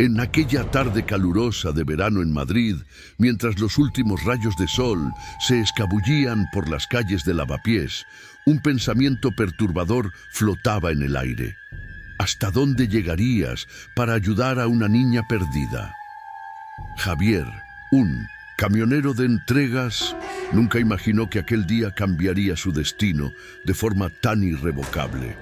En aquella tarde calurosa de verano en Madrid, mientras los últimos rayos de sol se escabullían por las calles de Lavapiés, un pensamiento perturbador flotaba en el aire. ¿Hasta dónde llegarías para ayudar a una niña perdida? Javier, un camionero de entregas, nunca imaginó que aquel día cambiaría su destino de forma tan irrevocable.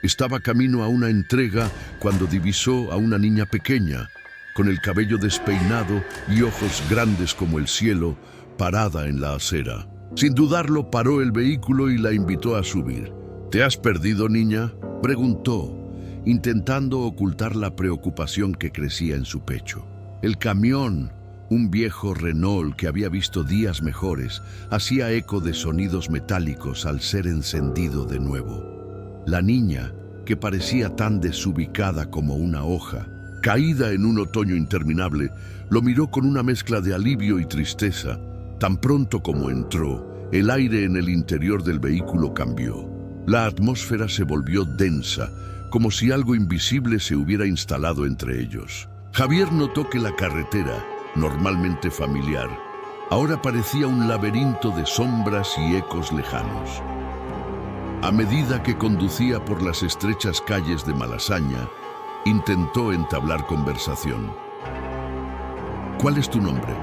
Estaba camino a una entrega cuando divisó a una niña pequeña, con el cabello despeinado y ojos grandes como el cielo, parada en la acera. Sin dudarlo, paró el vehículo y la invitó a subir. ¿Te has perdido, niña?, preguntó, intentando ocultar la preocupación que crecía en su pecho. El camión, un viejo Renault que había visto días mejores, hacía eco de sonidos metálicos al ser encendido de nuevo. La niña, que parecía tan desubicada como una hoja, caída en un otoño interminable, lo miró con una mezcla de alivio y tristeza. Tan pronto como entró, el aire en el interior del vehículo cambió. La atmósfera se volvió densa, como si algo invisible se hubiera instalado entre ellos. Javier notó que la carretera, normalmente familiar, ahora parecía un laberinto de sombras y ecos lejanos. A medida que conducía por las estrechas calles de Malasaña, intentó entablar conversación. ¿Cuál es tu nombre?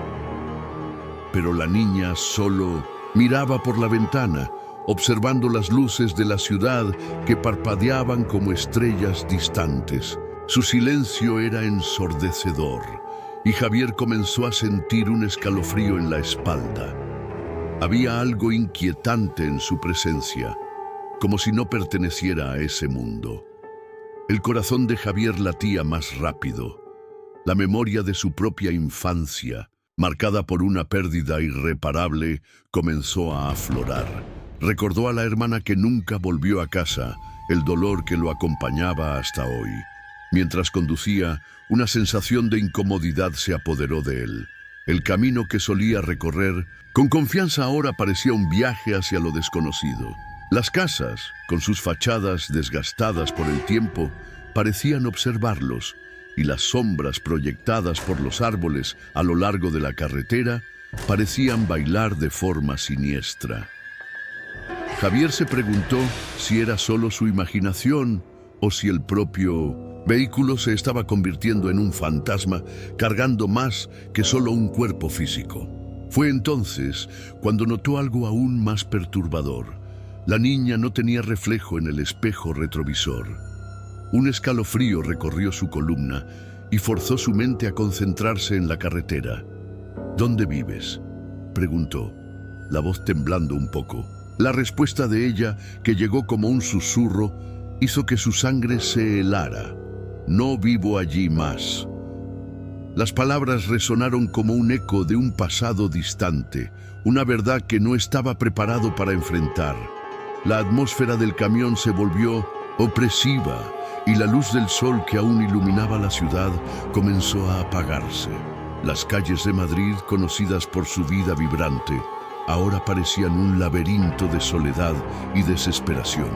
Pero la niña solo miraba por la ventana, observando las luces de la ciudad que parpadeaban como estrellas distantes. Su silencio era ensordecedor, y Javier comenzó a sentir un escalofrío en la espalda. Había algo inquietante en su presencia, como si no perteneciera a ese mundo. El corazón de Javier latía más rápido. La memoria de su propia infancia, marcada por una pérdida irreparable, comenzó a aflorar. Recordó a la hermana que nunca volvió a casa, el dolor que lo acompañaba hasta hoy. Mientras conducía, una sensación de incomodidad se apoderó de él. El camino que solía recorrer, con confianza ahora parecía un viaje hacia lo desconocido. Las casas, con sus fachadas desgastadas por el tiempo, parecían observarlos, y las sombras proyectadas por los árboles a lo largo de la carretera parecían bailar de forma siniestra. Javier se preguntó si era solo su imaginación o si el propio vehículo se estaba convirtiendo en un fantasma cargando más que solo un cuerpo físico. Fue entonces cuando notó algo aún más perturbador. La niña no tenía reflejo en el espejo retrovisor. Un escalofrío recorrió su columna y forzó su mente a concentrarse en la carretera. ¿Dónde vives?, preguntó, la voz temblando un poco. La respuesta de ella, que llegó como un susurro, hizo que su sangre se helara. No vivo allí más. Las palabras resonaron como un eco de un pasado distante, una verdad que no estaba preparado para enfrentar. La atmósfera del camión se volvió opresiva y la luz del sol que aún iluminaba la ciudad comenzó a apagarse. Las calles de Madrid, conocidas por su vida vibrante, ahora parecían un laberinto de soledad y desesperación.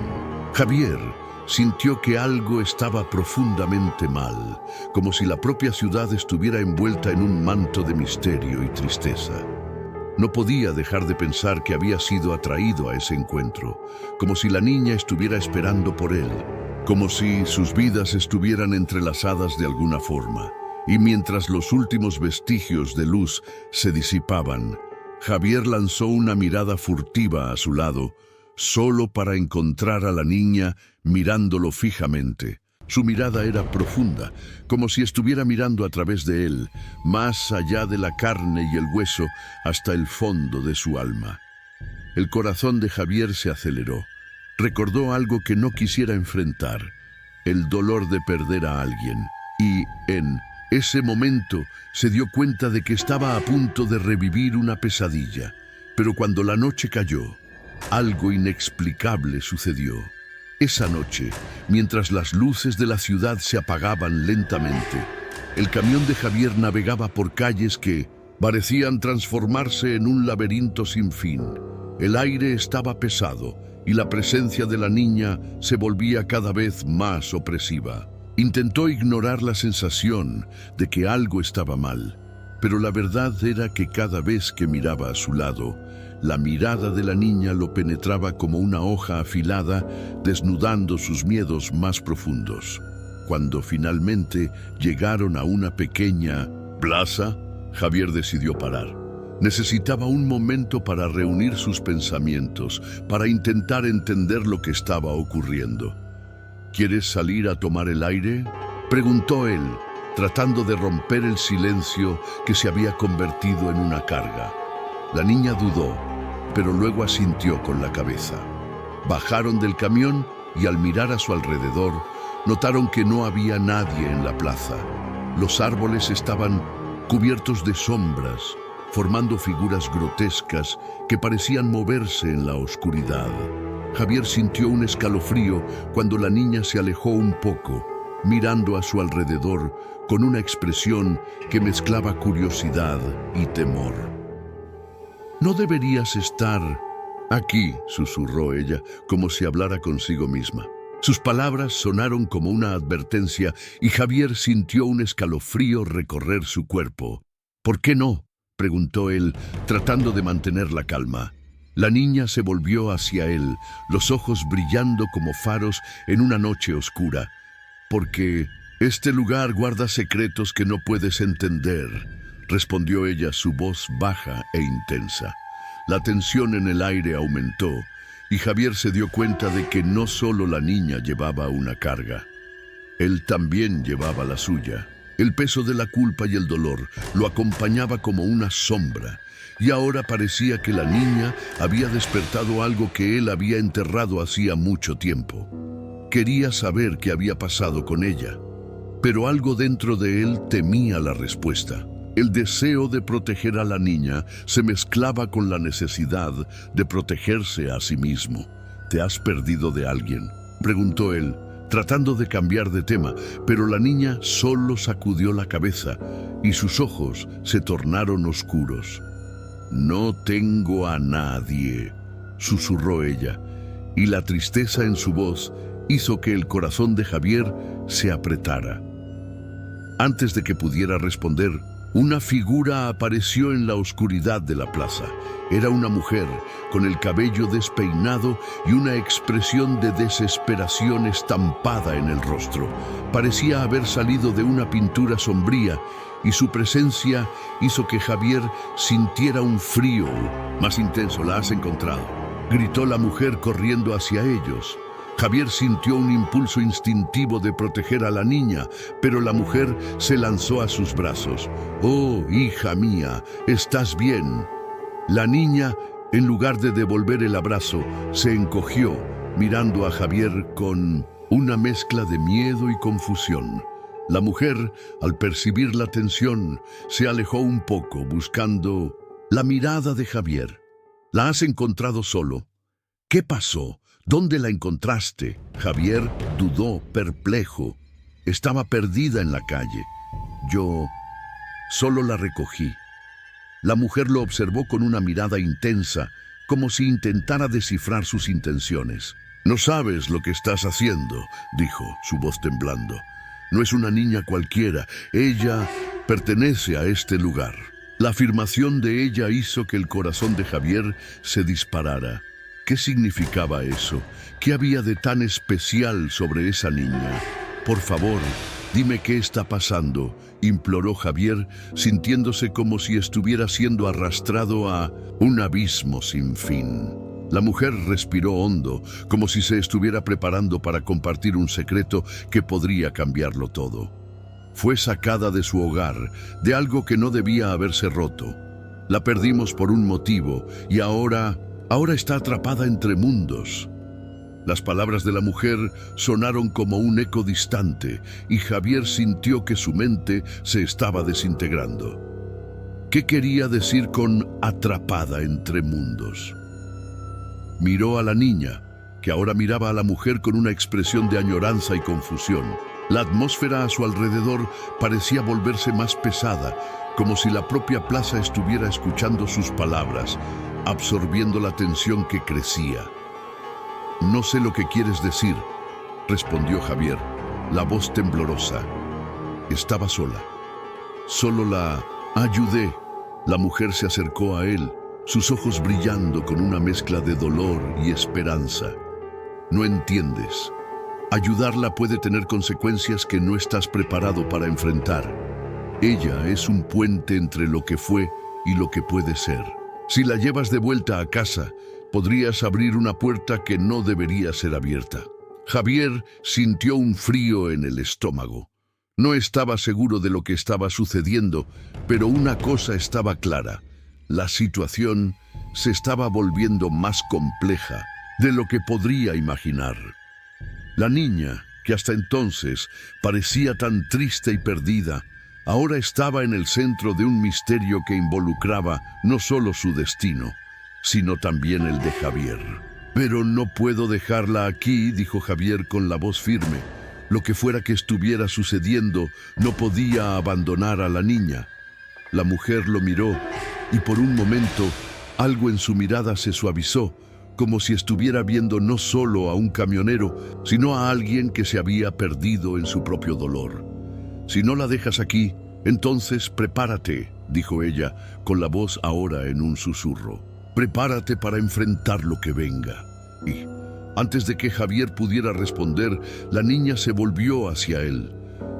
Javier sintió que algo estaba profundamente mal, como si la propia ciudad estuviera envuelta en un manto de misterio y tristeza. No podía dejar de pensar que había sido atraído a ese encuentro, como si la niña estuviera esperando por él, como si sus vidas estuvieran entrelazadas de alguna forma. Y mientras los últimos vestigios de luz se disipaban, Javier lanzó una mirada furtiva a su lado, solo para encontrar a la niña mirándolo fijamente. Su mirada era profunda, como si estuviera mirando a través de él, más allá de la carne y el hueso, hasta el fondo de su alma. El corazón de Javier se aceleró. Recordó algo que no quisiera enfrentar, el dolor de perder a alguien. Y, en ese momento, se dio cuenta de que estaba a punto de revivir una pesadilla. Pero cuando la noche cayó, algo inexplicable sucedió. Esa noche, mientras las luces de la ciudad se apagaban lentamente, el camión de Javier navegaba por calles que parecían transformarse en un laberinto sin fin. El aire estaba pesado y la presencia de la niña se volvía cada vez más opresiva. Intentó ignorar la sensación de que algo estaba mal, pero la verdad era que cada vez que miraba a su lado, la mirada de la niña lo penetraba como una hoja afilada, desnudando sus miedos más profundos. Cuando finalmente llegaron a una pequeña plaza, Javier decidió parar. Necesitaba un momento para reunir sus pensamientos, para intentar entender lo que estaba ocurriendo. ¿Quieres salir a tomar el aire?, preguntó él, tratando de romper el silencio que se había convertido en una carga. La niña dudó, pero luego asintió con la cabeza. Bajaron del camión y al mirar a su alrededor, notaron que no había nadie en la plaza. Los árboles estaban cubiertos de sombras, formando figuras grotescas que parecían moverse en la oscuridad. Javier sintió un escalofrío cuando la niña se alejó un poco, mirando a su alrededor con una expresión que mezclaba curiosidad y temor. «No deberías estar aquí», susurró ella, como si hablara consigo misma. Sus palabras sonaron como una advertencia y Javier sintió un escalofrío recorrer su cuerpo. «¿Por qué no?», preguntó él, tratando de mantener la calma. La niña se volvió hacia él, los ojos brillando como faros en una noche oscura. «Porque este lugar guarda secretos que no puedes entender», respondió ella, su voz baja e intensa. La tensión en el aire aumentó, y Javier se dio cuenta de que no solo la niña llevaba una carga. Él también llevaba la suya. El peso de la culpa y el dolor lo acompañaba como una sombra, y ahora parecía que la niña había despertado algo que él había enterrado hacía mucho tiempo. Quería saber qué había pasado con ella, pero algo dentro de él temía la respuesta. El deseo de proteger a la niña se mezclaba con la necesidad de protegerse a sí mismo. «¿Te has perdido de alguien?», preguntó él, tratando de cambiar de tema, pero la niña solo sacudió la cabeza y sus ojos se tornaron oscuros. «No tengo a nadie», susurró ella, y la tristeza en su voz hizo que el corazón de Javier se apretara. Antes de que pudiera responder, una figura apareció en la oscuridad de la plaza. Era una mujer, con el cabello despeinado y una expresión de desesperación estampada en el rostro. Parecía haber salido de una pintura sombría, y su presencia hizo que Javier sintiera un frío más intenso. «¿La has encontrado?», gritó la mujer corriendo hacia ellos. Javier sintió un impulso instintivo de proteger a la niña, pero la mujer se lanzó a sus brazos. «Oh, hija mía, ¿estás bien?». La niña, en lugar de devolver el abrazo, se encogió, mirando a Javier con una mezcla de miedo y confusión. La mujer, al percibir la tensión, se alejó un poco, buscando la mirada de Javier. «¿La has encontrado solo?». «¿Qué pasó? ¿Dónde la encontraste?». Javier dudó, perplejo. «Estaba perdida en la calle. Yo solo la recogí». La mujer lo observó con una mirada intensa, como si intentara descifrar sus intenciones. «No sabes lo que estás haciendo», dijo, su voz temblando. «No es una niña cualquiera. Ella pertenece a este lugar». La afirmación de ella hizo que el corazón de Javier se disparara. ¿Qué significaba eso? ¿Qué había de tan especial sobre esa niña? «Por favor, dime qué está pasando», imploró Javier, sintiéndose como si estuviera siendo arrastrado a un abismo sin fin. La mujer respiró hondo, como si se estuviera preparando para compartir un secreto que podría cambiarlo todo. Fue sacada de su hogar, de algo que no debía haberse roto. La perdimos por un motivo y ahora está atrapada entre mundos. Las palabras de la mujer sonaron como un eco distante y Javier sintió que su mente se estaba desintegrando. ¿Qué quería decir con atrapada entre mundos? Miró a la niña, que ahora miraba a la mujer con una expresión de añoranza y confusión. La atmósfera a su alrededor parecía volverse más pesada, como si la propia plaza estuviera escuchando sus palabras, absorbiendo la tensión que crecía. «No sé lo que quieres decir», respondió Javier. la voz temblorosa. Estaba sola. Solo la ayudé. La mujer se acercó a él, sus ojos brillando con una mezcla de dolor y esperanza. No entiendes. Ayudarla puede tener consecuencias que no estás preparado para enfrentar. Ella es un puente entre lo que fue y lo que puede ser. Si la llevas de vuelta a casa, podrías abrir una puerta que no debería ser abierta. Javier sintió un frío en el estómago. No estaba seguro de lo que estaba sucediendo, pero una cosa estaba clara. La situación se estaba volviendo más compleja de lo que podría imaginar. La niña, que hasta entonces parecía tan triste y perdida, ahora estaba en el centro de un misterio que involucraba no solo su destino, sino también el de Javier. «Pero no puedo dejarla aquí», dijo Javier con la voz firme. Lo que fuera que estuviera sucediendo, no podía abandonar a la niña. La mujer lo miró y por un momento algo en su mirada se suavizó, como si estuviera viendo no solo a un camionero, sino a alguien que se había perdido en su propio dolor. «Si no la dejas aquí, entonces prepárate», dijo ella, con la voz ahora en un susurro. «Prepárate para enfrentar lo que venga». Y antes de que Javier pudiera responder, la niña se volvió hacia él,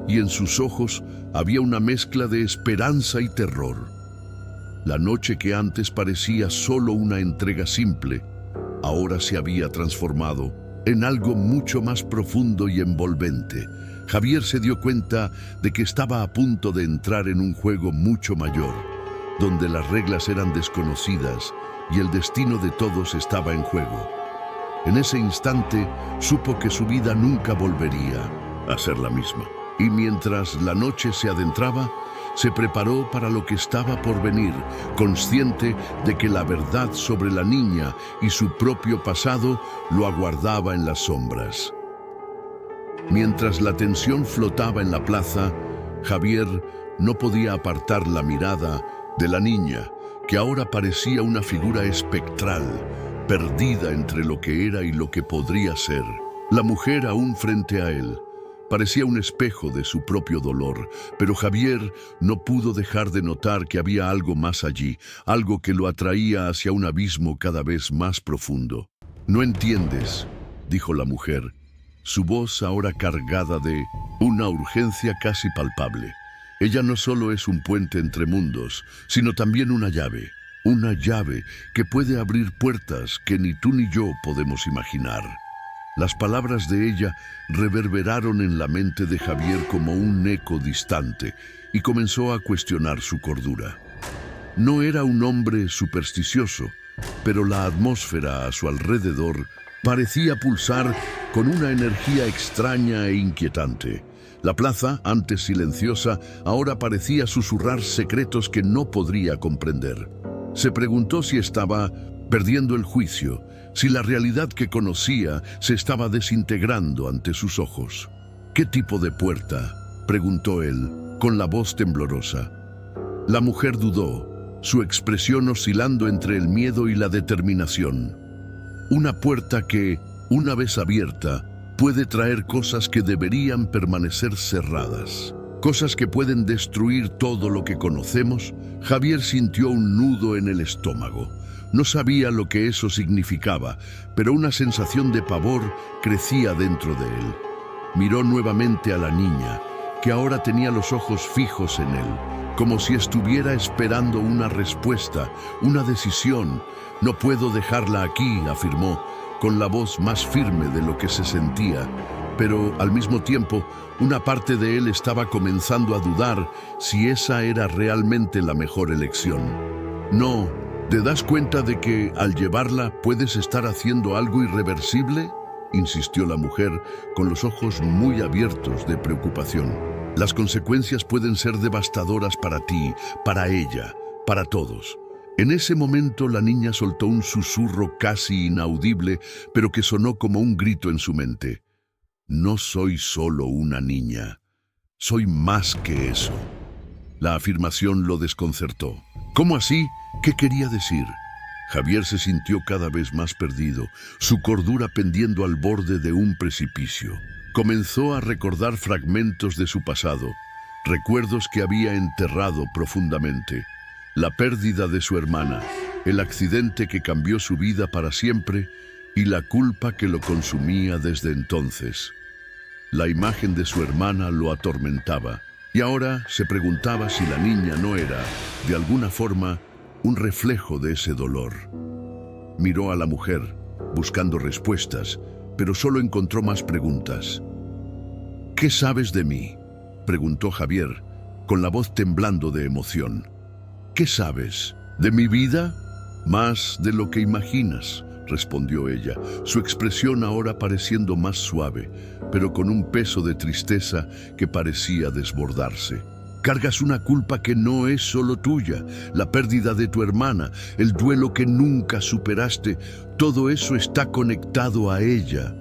y en sus ojos había una mezcla de esperanza y terror. La noche que antes parecía solo una entrega simple, ahora se había transformado en algo mucho más profundo y envolvente. Javier se dio cuenta de que estaba a punto de entrar en un juego mucho mayor, donde las reglas eran desconocidas y el destino de todos estaba en juego. En ese instante supo que su vida nunca volvería a ser la misma. Y mientras la noche se adentraba, se preparó para lo que estaba por venir, consciente de que la verdad sobre la niña y su propio pasado lo aguardaba en las sombras. Mientras la tensión flotaba en la plaza, Javier no podía apartar la mirada de la niña, que ahora parecía una figura espectral, perdida entre lo que era y lo que podría ser. La mujer aún frente a él parecía un espejo de su propio dolor, pero Javier no pudo dejar de notar que había algo más allí, algo que lo atraía hacia un abismo cada vez más profundo. «No entiendes», dijo la mujer, su voz ahora cargada de una urgencia casi palpable. Ella no solo es un puente entre mundos, sino también una llave que puede abrir puertas que ni tú ni yo podemos imaginar. Las palabras de ella reverberaron en la mente de Javier como un eco distante y comenzó a cuestionar su cordura. No era un hombre supersticioso, pero la atmósfera a su alrededor parecía pulsar con una energía extraña e inquietante. La plaza, antes silenciosa, ahora parecía susurrar secretos que no podría comprender. Se preguntó si estaba perdiendo el juicio, si la realidad que conocía se estaba desintegrando ante sus ojos. «¿Qué tipo de puerta?», preguntó él, con la voz temblorosa. La mujer dudó, su expresión oscilando entre el miedo y la determinación. «Una puerta que, una vez abierta, puede traer cosas que deberían permanecer cerradas. Cosas que pueden destruir todo lo que conocemos». Javier sintió un nudo en el estómago. No sabía lo que eso significaba, pero una sensación de pavor crecía dentro de él. Miró nuevamente a la niña, que ahora tenía los ojos fijos en él, como si estuviera esperando una respuesta, una decisión. «No puedo dejarla aquí», afirmó, con la voz más firme de lo que se sentía, pero al mismo tiempo una parte de él estaba comenzando a dudar si esa era realmente la mejor elección. «No, ¿te das cuenta de que al llevarla puedes estar haciendo algo irreversible?», insistió la mujer, con los ojos muy abiertos de preocupación. «Las consecuencias pueden ser devastadoras para ti, para ella, para todos». En ese momento la niña soltó un susurro casi inaudible, pero que sonó como un grito en su mente. «No soy solo una niña, soy más que eso». La afirmación lo desconcertó. «¿Cómo así? ¿Qué quería decir?». Javier se sintió cada vez más perdido, su cordura pendiendo al borde de un precipicio. Comenzó a recordar fragmentos de su pasado, recuerdos que había enterrado profundamente. La pérdida de su hermana, el accidente que cambió su vida para siempre y la culpa que lo consumía desde entonces. La imagen de su hermana lo atormentaba y ahora se preguntaba si la niña no era, de alguna forma, un reflejo de ese dolor. Miró a la mujer, buscando respuestas, pero solo encontró más preguntas. ¿Qué sabes de mí?, preguntó Javier, con la voz temblando de emoción. ¿Qué sabes? ¿De mi vida? Más de lo que imaginas, respondió ella, su expresión ahora pareciendo más suave, pero con un peso de tristeza que parecía desbordarse. Cargas una culpa que no es solo tuya, la pérdida de tu hermana, el duelo que nunca superaste, todo eso está conectado a ella.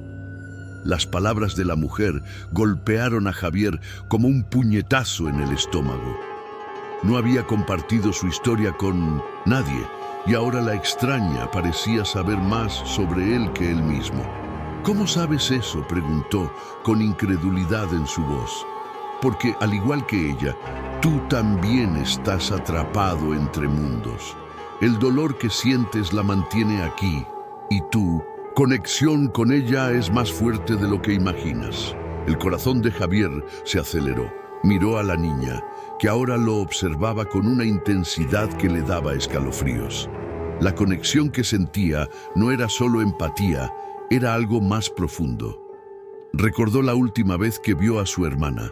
Las palabras de la mujer golpearon a Javier como un puñetazo en el estómago. No había compartido su historia con nadie y ahora la extraña parecía saber más sobre él que él mismo. ¿Cómo sabes eso?, preguntó con incredulidad en su voz. Porque, al igual que ella, tú también estás atrapado entre mundos. El dolor que sientes la mantiene aquí, y tu conexión con ella es más fuerte de lo que imaginas. El corazón de Javier se aceleró. Miró a la niña, que ahora lo observaba con una intensidad que le daba escalofríos. La conexión que sentía no era solo empatía, era algo más profundo. Recordó la última vez que vio a su hermana,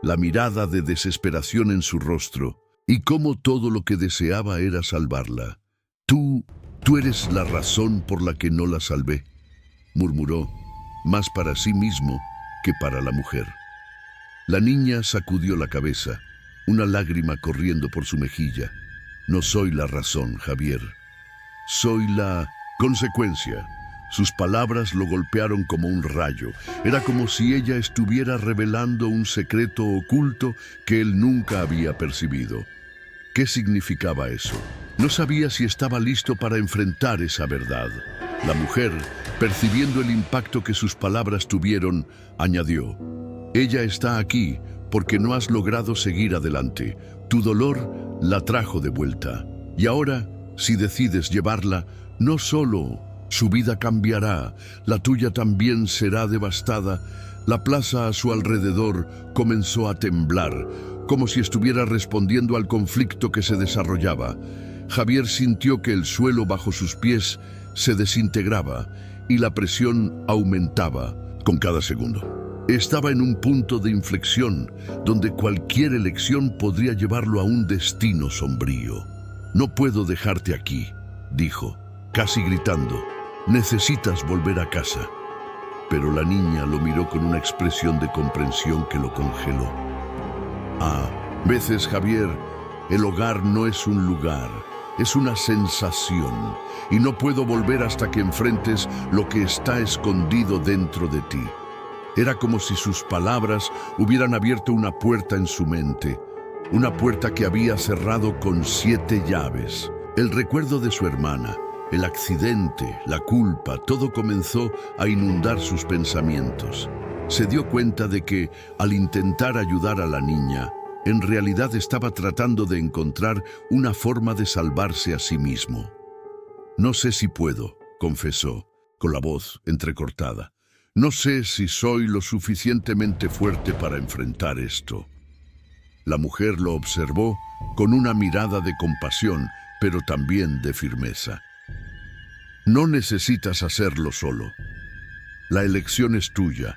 la mirada de desesperación en su rostro, y cómo todo lo que deseaba era salvarla. Tú eres la razón por la que no la salvé, murmuró, más para sí mismo que para la mujer. La niña sacudió la cabeza, una lágrima corriendo por su mejilla. No soy la razón, Javier. Soy la consecuencia. Sus palabras lo golpearon como un rayo. Era como si ella estuviera revelando un secreto oculto que él nunca había percibido. ¿Qué significaba eso? No sabía si estaba listo para enfrentar esa verdad. La mujer, percibiendo el impacto que sus palabras tuvieron, añadió: ella está aquí porque no has logrado seguir adelante. Tu dolor la trajo de vuelta. Y ahora, si decides llevarla, no solo su vida cambiará, la tuya también será devastada. La plaza a su alrededor comenzó a temblar, como si estuviera respondiendo al conflicto que se desarrollaba. Javier sintió que el suelo bajo sus pies se desintegraba y la presión aumentaba con cada segundo. Estaba en un punto de inflexión donde cualquier elección podría llevarlo a un destino sombrío. No puedo dejarte aquí, dijo, casi gritando. Necesitas volver a casa. Pero la niña lo miró con una expresión de comprensión que lo congeló. A veces, Javier, el hogar no es un lugar, es una sensación. Y no puedo volver hasta que enfrentes lo que está escondido dentro de ti. Era como si sus palabras hubieran abierto una puerta en su mente, una puerta que había cerrado con 7 llaves. El recuerdo de su hermana, el accidente, la culpa, todo comenzó a inundar sus pensamientos. Se dio cuenta de que, al intentar ayudar a la niña, en realidad estaba tratando de encontrar una forma de salvarse a sí mismo. No sé si puedo, confesó, con la voz entrecortada. No sé si soy lo suficientemente fuerte para enfrentar esto. La mujer lo observó con una mirada de compasión, pero también de firmeza. No necesitas hacerlo solo. La elección es tuya,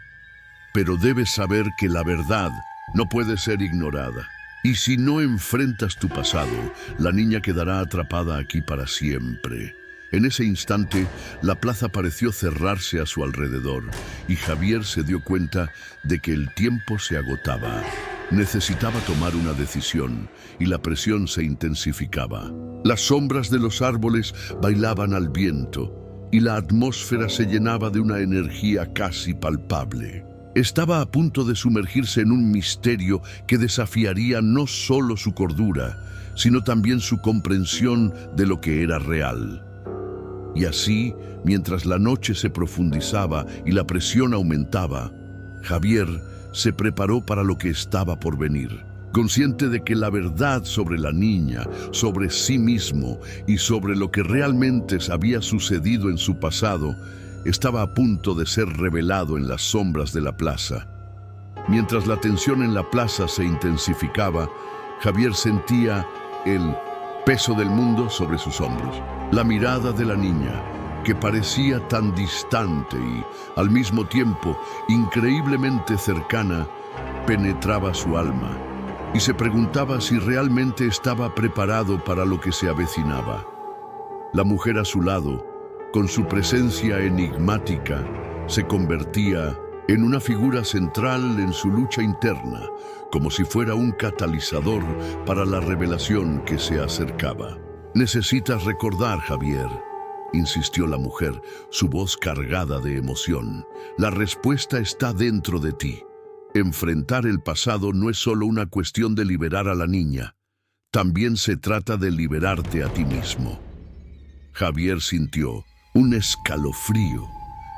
pero debes saber que la verdad no puede ser ignorada. Y si no enfrentas tu pasado, la niña quedará atrapada aquí para siempre. En ese instante, la plaza pareció cerrarse a su alrededor y Javier se dio cuenta de que el tiempo se agotaba. Necesitaba tomar una decisión y la presión se intensificaba. Las sombras de los árboles bailaban al viento y la atmósfera se llenaba de una energía casi palpable. Estaba a punto de sumergirse en un misterio que desafiaría no solo su cordura, sino también su comprensión de lo que era real. Y así, mientras la noche se profundizaba y la presión aumentaba, Javier se preparó para lo que estaba por venir, consciente de que la verdad sobre la niña, sobre sí mismo y sobre lo que realmente había sucedido en su pasado, estaba a punto de ser revelado en las sombras de la plaza. Mientras la tensión en la plaza se intensificaba, Javier sentía el peso del mundo sobre sus hombros. La mirada de la niña, que parecía tan distante y, al mismo tiempo, increíblemente cercana, penetraba su alma y se preguntaba si realmente estaba preparado para lo que se avecinaba. La mujer a su lado, con su presencia enigmática, se convertía en una figura central en su lucha interna, como si fuera un catalizador para la revelación que se acercaba. «Necesitas recordar, Javier», insistió la mujer, su voz cargada de emoción. «La respuesta está dentro de ti. Enfrentar el pasado no es solo una cuestión de liberar a la niña, también se trata de liberarte a ti mismo». Javier sintió un escalofrío.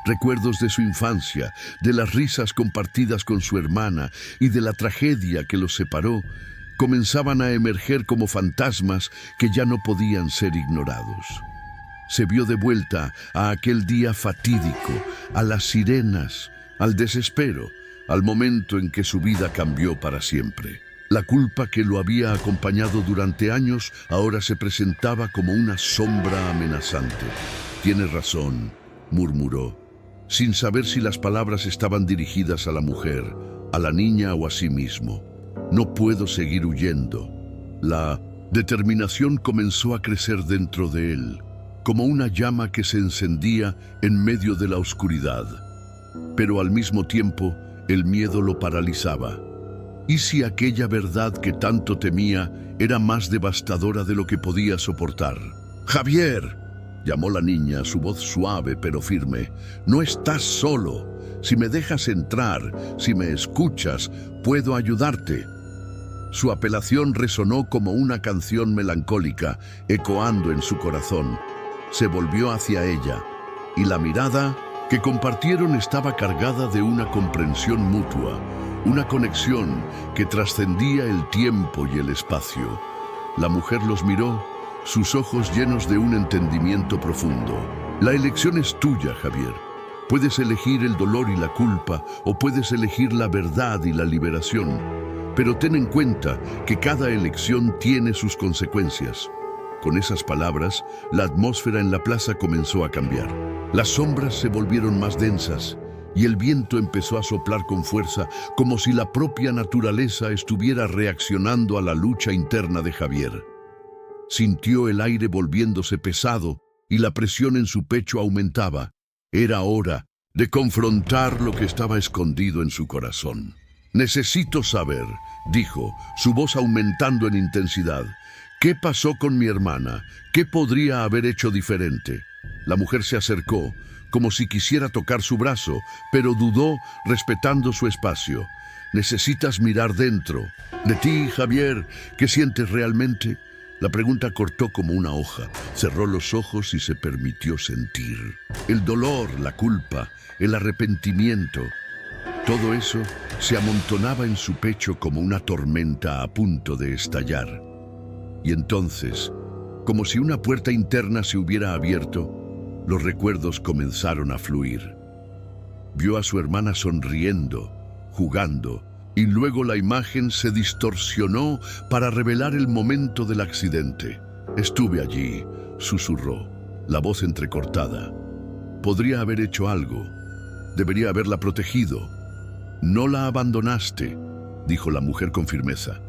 Recuerdos de su infancia, de las risas compartidas con su hermana y de la tragedia que los separó, comenzaban a emerger como fantasmas que ya no podían ser ignorados. Se vio de vuelta a aquel día fatídico, a las sirenas, al desespero, al momento en que su vida cambió para siempre. La culpa que lo había acompañado durante años ahora se presentaba como una sombra amenazante. «Tienes razón», murmuró, sin saber si las palabras estaban dirigidas a la mujer, a la niña o a sí mismo. «No puedo seguir huyendo». La determinación comenzó a crecer dentro de él, como una llama que se encendía en medio de la oscuridad. Pero al mismo tiempo, el miedo lo paralizaba. ¿Y si aquella verdad que tanto temía era más devastadora de lo que podía soportar? «¡Javier!», llamó la niña, su voz suave pero firme. «No estás solo. Si me dejas entrar, si me escuchas, puedo ayudarte». Su apelación resonó como una canción melancólica, ecoando en su corazón. Se volvió hacia ella, y la mirada que compartieron estaba cargada de una comprensión mutua, una conexión que trascendía el tiempo y el espacio. La mujer los miró, sus ojos llenos de un entendimiento profundo. «La elección es tuya, Javier. Puedes elegir el dolor y la culpa, o puedes elegir la verdad y la liberación. Pero ten en cuenta que cada elección tiene sus consecuencias». Con esas palabras, la atmósfera en la plaza comenzó a cambiar. Las sombras se volvieron más densas y el viento empezó a soplar con fuerza, como si la propia naturaleza estuviera reaccionando a la lucha interna de Javier. Sintió el aire volviéndose pesado y la presión en su pecho aumentaba. Era hora de confrontar lo que estaba escondido en su corazón. «Necesito saber», dijo, su voz aumentando en intensidad. «¿Qué pasó con mi hermana? ¿Qué podría haber hecho diferente?». La mujer se acercó, como si quisiera tocar su brazo, pero dudó, respetando su espacio. «Necesitas mirar dentro. De ti, Javier, ¿qué sientes realmente?». La pregunta cortó como una hoja. Cerró los ojos y se permitió sentir. El dolor, la culpa, el arrepentimiento. Todo eso se amontonaba en su pecho como una tormenta a punto de estallar. Y entonces, como si una puerta interna se hubiera abierto, los recuerdos comenzaron a fluir. Vio a su hermana sonriendo, jugando, y luego la imagen se distorsionó para revelar el momento del accidente. «Estuve allí», susurró, la voz entrecortada. «Podría haber hecho algo. Debería haberla protegido». «No la abandonaste», dijo la mujer con firmeza.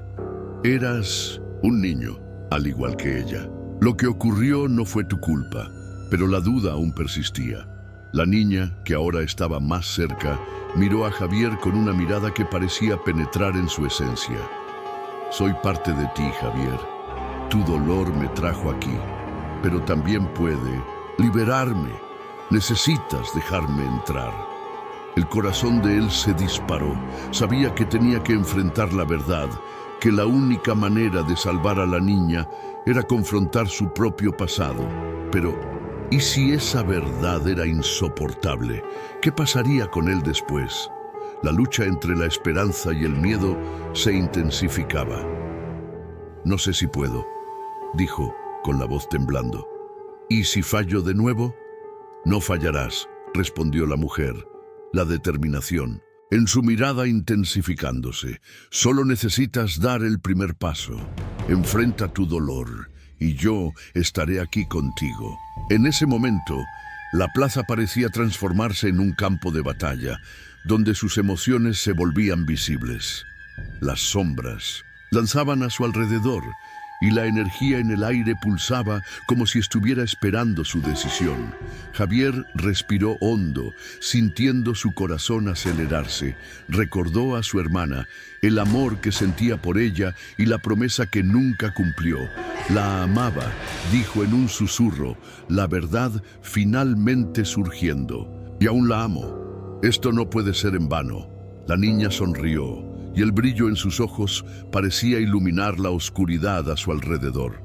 «Eras un niño, al igual que ella. Lo que ocurrió no fue tu culpa, pero la duda aún persistía». La niña, que ahora estaba más cerca, miró a Javier con una mirada que parecía penetrar en su esencia. «Soy parte de ti, Javier. Tu dolor me trajo aquí, pero también puede liberarme. Necesitas dejarme entrar». El corazón de él se disparó. Sabía que tenía que enfrentar la verdad, que la única manera de salvar a la niña era confrontar su propio pasado. Pero, ¿y si esa verdad era insoportable? ¿Qué pasaría con él después? La lucha entre la esperanza y el miedo se intensificaba. «No sé si puedo», dijo, con la voz temblando. «¿Y si fallo de nuevo?» «No fallarás», respondió la mujer, la determinación en su mirada intensificándose. «Solo necesitas dar el primer paso. Enfrenta tu dolor y yo estaré aquí contigo». En ese momento, la plaza parecía transformarse en un campo de batalla, donde sus emociones se volvían visibles. Las sombras lanzaban a su alrededor y la energía en el aire pulsaba como si estuviera esperando su decisión. Javier respiró hondo, sintiendo su corazón acelerarse. Recordó a su hermana, el amor que sentía por ella y la promesa que nunca cumplió. La amaba, dijo en un susurro, la verdad finalmente surgiendo. «Y aún la amo. Esto no puede ser en vano». La niña sonrió, y el brillo en sus ojos parecía iluminar la oscuridad a su alrededor.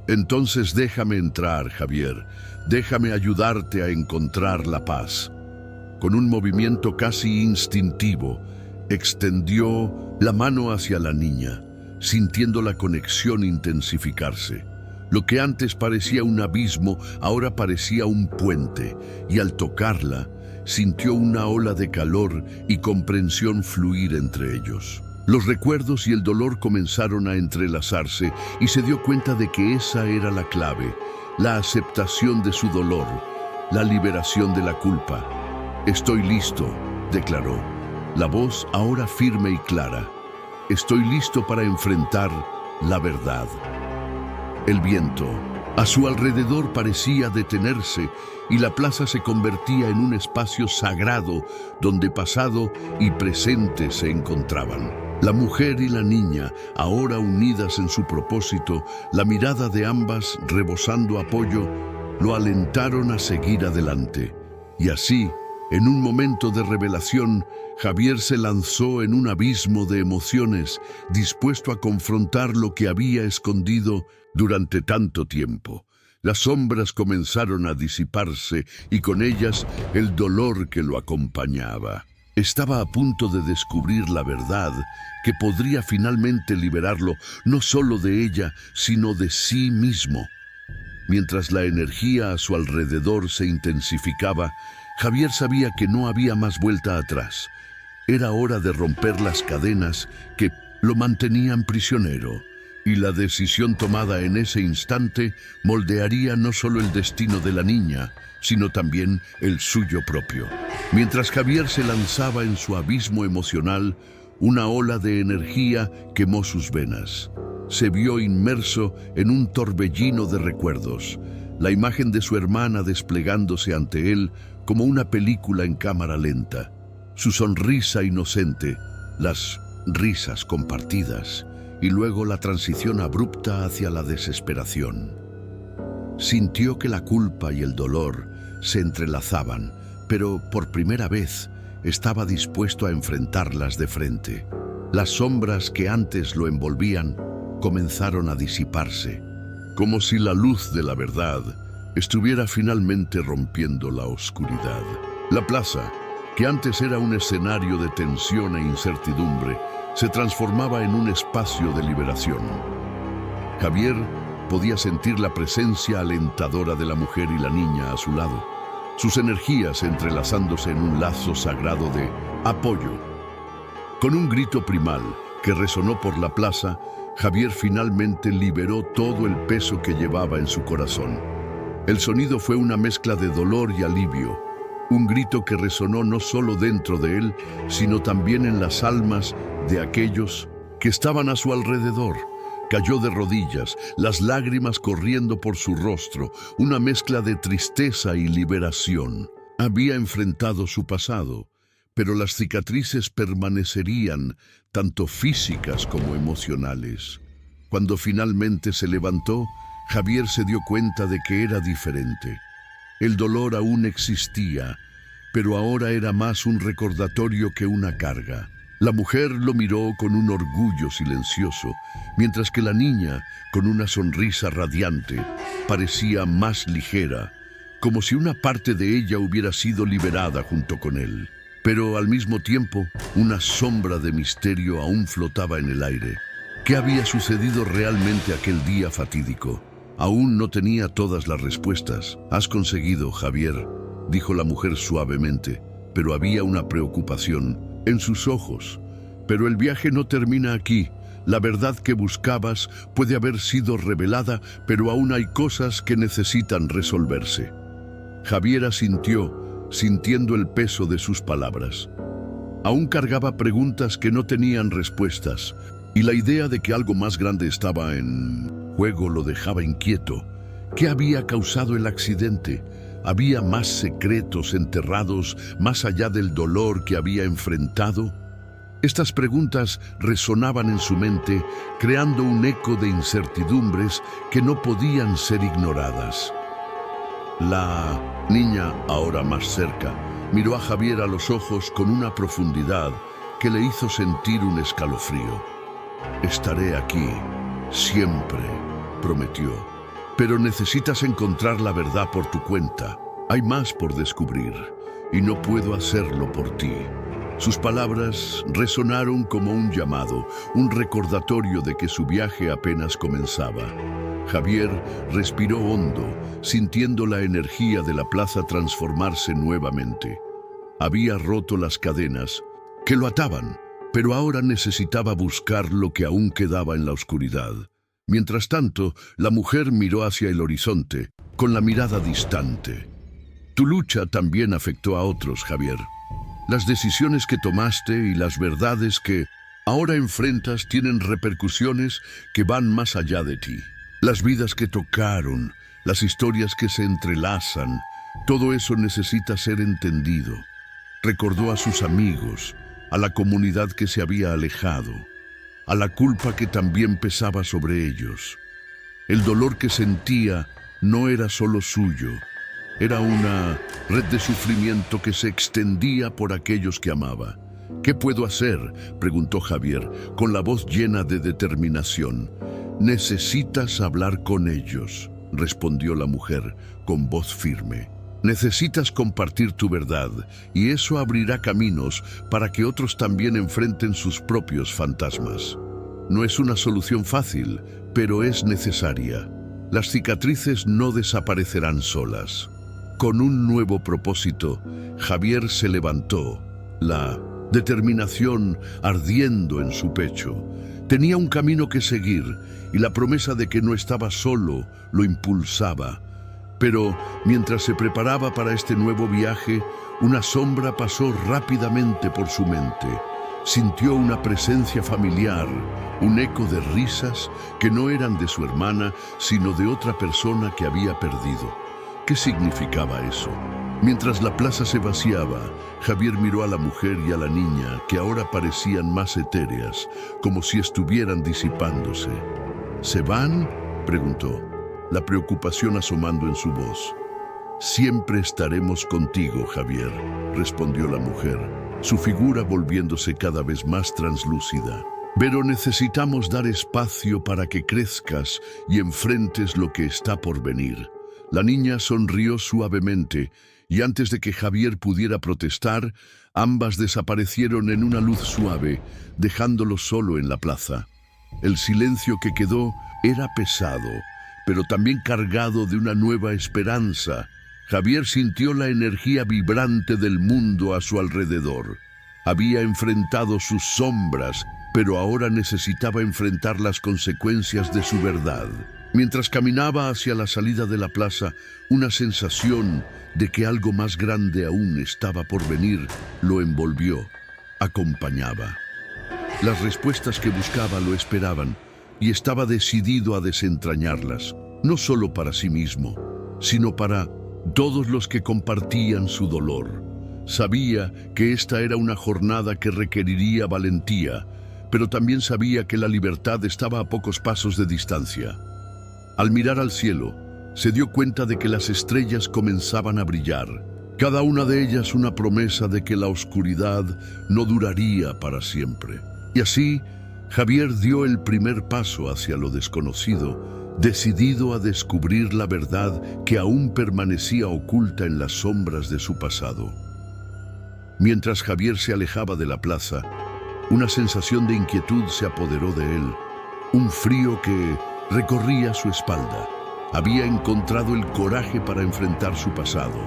«Entonces déjame entrar, Javier. Déjame ayudarte a encontrar la paz». Con un movimiento casi instintivo, extendió la mano hacia la niña, sintiendo la conexión intensificarse. Lo que antes parecía un abismo, ahora parecía un puente, y al tocarla, sintió una ola de calor y comprensión fluir entre ellos. Los recuerdos y el dolor comenzaron a entrelazarse y se dio cuenta de que esa era la clave, la aceptación de su dolor, la liberación de la culpa. «Estoy listo», declaró, la voz ahora firme y clara. «Estoy listo para enfrentar la verdad». El viento a su alrededor parecía detenerse y la plaza se convertía en un espacio sagrado donde pasado y presente se encontraban. La mujer y la niña, ahora unidas en su propósito, la mirada de ambas rebosando apoyo, lo alentaron a seguir adelante. Y así, en un momento de revelación, Javier se lanzó en un abismo de emociones, dispuesto a confrontar lo que había escondido durante tanto tiempo. Las sombras comenzaron a disiparse y con ellas el dolor que lo acompañaba. Estaba a punto de descubrir la verdad que podría finalmente liberarlo no solo de ella, sino de sí mismo. Mientras la energía a su alrededor se intensificaba, Javier sabía que no había más vuelta atrás. Era hora de romper las cadenas que lo mantenían prisionero, y la decisión tomada en ese instante moldearía no solo el destino de la niña, sino también el suyo propio. Mientras Javier se lanzaba en su abismo emocional, una ola de energía quemó sus venas. Se vio inmerso en un torbellino de recuerdos, la imagen de su hermana desplegándose ante él como una película en cámara lenta, su sonrisa inocente, las risas compartidas, y luego la transición abrupta hacia la desesperación. Sintió que la culpa y el dolor se entrelazaban, pero por primera vez estaba dispuesto a enfrentarlas de frente. Las sombras que antes lo envolvían comenzaron a disiparse, como si la luz de la verdad estuviera finalmente rompiendo la oscuridad. La plaza, que antes era un escenario de tensión e incertidumbre, se transformaba en un espacio de liberación. Javier podía sentir la presencia alentadora de la mujer y la niña a su lado, sus energías entrelazándose en un lazo sagrado de apoyo. Con un grito primal que resonó por la plaza, Javier finalmente liberó todo el peso que llevaba en su corazón. El sonido fue una mezcla de dolor y alivio, un grito que resonó no solo dentro de él, sino también en las almas de aquellos que estaban a su alrededor. Cayó de rodillas, las lágrimas corriendo por su rostro, una mezcla de tristeza y liberación. Había enfrentado su pasado, pero las cicatrices permanecerían, tanto físicas como emocionales. Cuando finalmente se levantó, Javier se dio cuenta de que era diferente. El dolor aún existía, pero ahora era más un recordatorio que una carga. La mujer lo miró con un orgullo silencioso, mientras que la niña, con una sonrisa radiante, parecía más ligera, como si una parte de ella hubiera sido liberada junto con él. pero al mismo tiempo una sombra de misterio aún flotaba en el aire. ¿Qué había sucedido realmente aquel día fatídico? Aún no tenía todas las respuestas. «Has conseguido, Javier», dijo la mujer suavemente, pero había una preocupación en sus ojos. «Pero el viaje no termina aquí. La verdad que buscabas puede haber sido revelada, pero aún hay cosas que necesitan resolverse». Javier asintió, sintiendo el peso de sus palabras. Aún cargaba preguntas que no tenían respuestas, y la idea de que algo más grande estaba en juego lo dejaba inquieto. ¿Qué había causado el accidente? ¿Había más secretos enterrados más allá del dolor que había enfrentado? Estas preguntas resonaban en su mente, creando un eco de incertidumbres que no podían ser ignoradas. La niña, ahora más cerca, miró a Javier a los ojos con una profundidad que le hizo sentir un escalofrío. «Estaré aquí, siempre», prometió. «Pero necesitas encontrar la verdad por tu cuenta. Hay más por descubrir, y no puedo hacerlo por ti». Sus palabras resonaron como un llamado, un recordatorio de que su viaje apenas comenzaba. Javier respiró hondo, sintiendo la energía de la plaza transformarse nuevamente. Había roto las cadenas que lo ataban, pero ahora necesitaba buscar lo que aún quedaba en la oscuridad. Mientras tanto, la mujer miró hacia el horizonte, con la mirada distante. «Tu lucha también afectó a otros, Javier. Las decisiones que tomaste y las verdades que ahora enfrentas tienen repercusiones que van más allá de ti. Las vidas que tocaron, las historias que se entrelazan, todo eso necesita ser entendido». Recordó a sus amigos, a la comunidad que se había alejado, a la culpa que también pesaba sobre ellos. El dolor que sentía no era solo suyo, era una red de sufrimiento que se extendía por aquellos que amaba. «¿Qué puedo hacer?», preguntó Javier, con la voz llena de determinación. «Necesitas hablar con ellos», respondió la mujer, con voz firme. «Necesitas compartir tu verdad, y eso abrirá caminos para que otros también enfrenten sus propios fantasmas. No es una solución fácil, pero es necesaria. Las cicatrices no desaparecerán solas». Con un nuevo propósito, Javier se levantó, la determinación ardiendo en su pecho. Tenía un camino que seguir, y la promesa de que no estaba solo lo impulsaba. Pero mientras se preparaba para este nuevo viaje, una sombra pasó rápidamente por su mente. Sintió una presencia familiar, un eco de risas que no eran de su hermana, sino de otra persona que había perdido. ¿Qué significaba eso? Mientras la plaza se vaciaba, Javier miró a la mujer y a la niña, que ahora parecían más etéreas, como si estuvieran disipándose. «¿Se van?», preguntó, la preocupación asomando en su voz. «Siempre estaremos contigo, Javier», respondió la mujer, su figura volviéndose cada vez más translúcida. «Pero necesitamos dar espacio para que crezcas y enfrentes lo que está por venir». La niña sonrió suavemente, y antes de que Javier pudiera protestar, ambas desaparecieron en una luz suave, dejándolo solo en la plaza. El silencio que quedó era pesado, pero también cargado de una nueva esperanza. Javier sintió la energía vibrante del mundo a su alrededor. Había enfrentado sus sombras, pero ahora necesitaba enfrentar las consecuencias de su verdad. Mientras caminaba hacia la salida de la plaza, una sensación de que algo más grande aún estaba por venir lo envolvió, acompañaba. Las respuestas que buscaba lo esperaban, y estaba decidido a desentrañarlas, no solo para sí mismo, sino para todos los que compartían su dolor. Sabía que esta era una jornada que requeriría valentía, pero también sabía que la libertad estaba a pocos pasos de distancia. Al mirar al cielo, se dio cuenta de que las estrellas comenzaban a brillar, cada una de ellas una promesa de que la oscuridad no duraría para siempre. Y así, Javier dio el primer paso hacia lo desconocido, decidido a descubrir la verdad que aún permanecía oculta en las sombras de su pasado. Mientras Javier se alejaba de la plaza, una sensación de inquietud se apoderó de él, un frío que recorría su espalda. Había encontrado el coraje para enfrentar su pasado,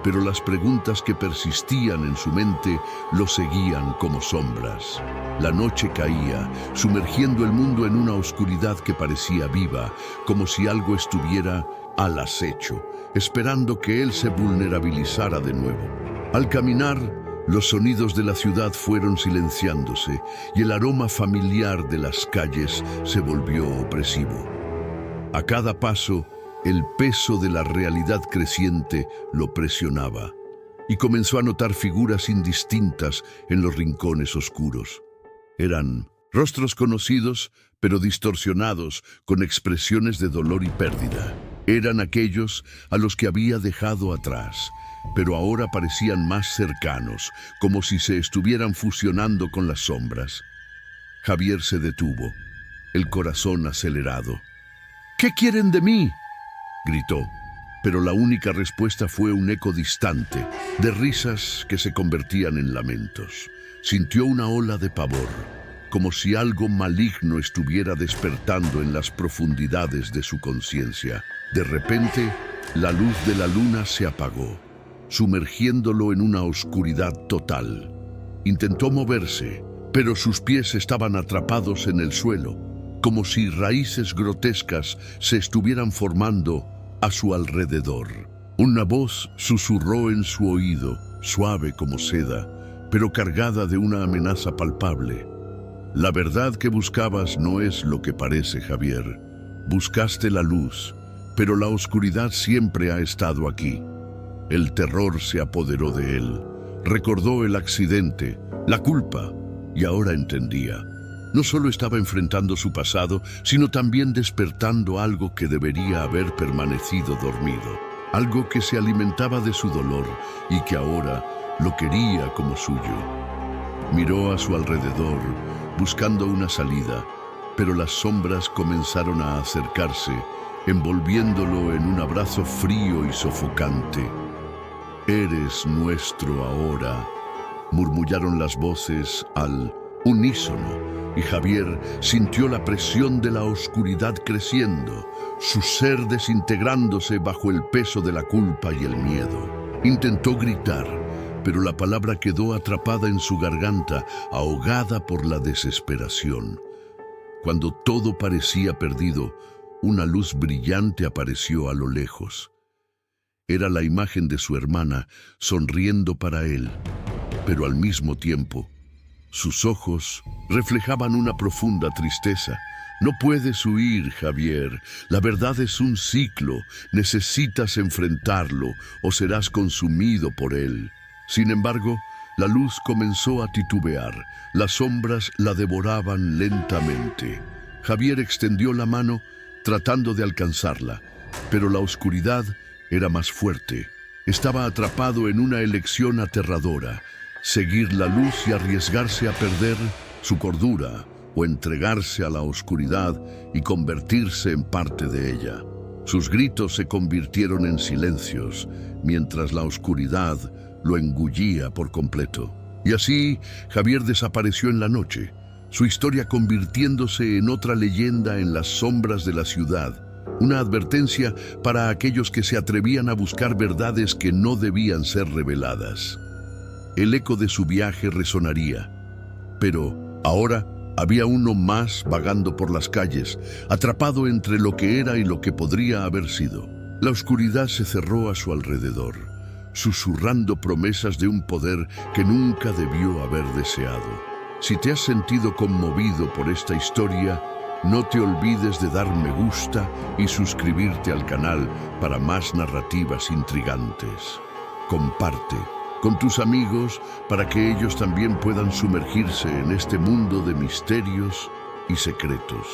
pero las preguntas que persistían en su mente lo seguían como sombras. La noche caía, sumergiendo el mundo en una oscuridad que parecía viva, como si algo estuviera al acecho, esperando que él se vulnerabilizara de nuevo. Al caminar, los sonidos de la ciudad fueron silenciándose y el aroma familiar de las calles se volvió opresivo. A cada paso, el peso de la realidad creciente lo presionaba y comenzó a notar figuras indistintas en los rincones oscuros. Eran rostros conocidos, pero distorsionados, con expresiones de dolor y pérdida. Eran aquellos a los que había dejado atrás, pero ahora parecían más cercanos, como si se estuvieran fusionando con las sombras. Javier se detuvo, el corazón acelerado. «¿Qué quieren de mí?», gritó, pero la única respuesta fue un eco distante, de risas que se convertían en lamentos. Sintió una ola de pavor, como si algo maligno estuviera despertando en las profundidades de su conciencia. De repente, la luz de la luna se apagó, sumergiéndolo en una oscuridad total. Intentó moverse, pero sus pies estaban atrapados en el suelo, como si raíces grotescas se estuvieran formando a su alrededor. Una voz susurró en su oído, suave como seda, pero cargada de una amenaza palpable. «La verdad que buscabas no es lo que parece, Javier. Buscaste la luz, pero la oscuridad siempre ha estado aquí». El terror se apoderó de él. Recordó el accidente, la culpa, y ahora entendía. No solo estaba enfrentando su pasado, sino también despertando algo que debería haber permanecido dormido. Algo que se alimentaba de su dolor y que ahora lo quería como suyo. Miró a su alrededor, buscando una salida, pero las sombras comenzaron a acercarse, envolviéndolo en un abrazo frío y sofocante. «Eres nuestro ahora», murmullaron las voces al unísono, y Javier sintió la presión de la oscuridad creciendo, su ser desintegrándose bajo el peso de la culpa y el miedo. Intentó gritar, pero la palabra quedó atrapada en su garganta, ahogada por la desesperación. Cuando todo parecía perdido, una luz brillante apareció a lo lejos. Era la imagen de su hermana sonriendo para él, pero al mismo tiempo, sus ojos reflejaban una profunda tristeza. «No puedes huir, Javier. La verdad es un ciclo. Necesitas enfrentarlo o serás consumido por él». Sin embargo, la luz comenzó a titubear. Las sombras la devoraban lentamente. Javier extendió la mano tratando de alcanzarla, pero la oscuridad era más fuerte. Estaba atrapado en una elección aterradora: seguir la luz y arriesgarse a perder su cordura, o entregarse a la oscuridad y convertirse en parte de ella. Sus gritos se convirtieron en silencios, mientras la oscuridad lo engullía por completo. Y así, Javier desapareció en la noche, su historia convirtiéndose en otra leyenda en las sombras de la ciudad, una advertencia para aquellos que se atrevían a buscar verdades que no debían ser reveladas. El eco de su viaje resonaría, pero ahora había uno más vagando por las calles, atrapado entre lo que era y lo que podría haber sido. La oscuridad se cerró a su alrededor, susurrando promesas de un poder que nunca debió haber deseado. Si te has sentido conmovido por esta historia, no te olvides de dar me gusta y suscribirte al canal para más narrativas intrigantes. Comparte con tus amigos para que ellos también puedan sumergirse en este mundo de misterios y secretos.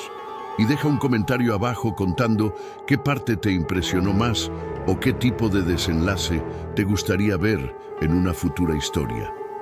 Y deja un comentario abajo contando qué parte te impresionó más o qué tipo de desenlace te gustaría ver en una futura historia.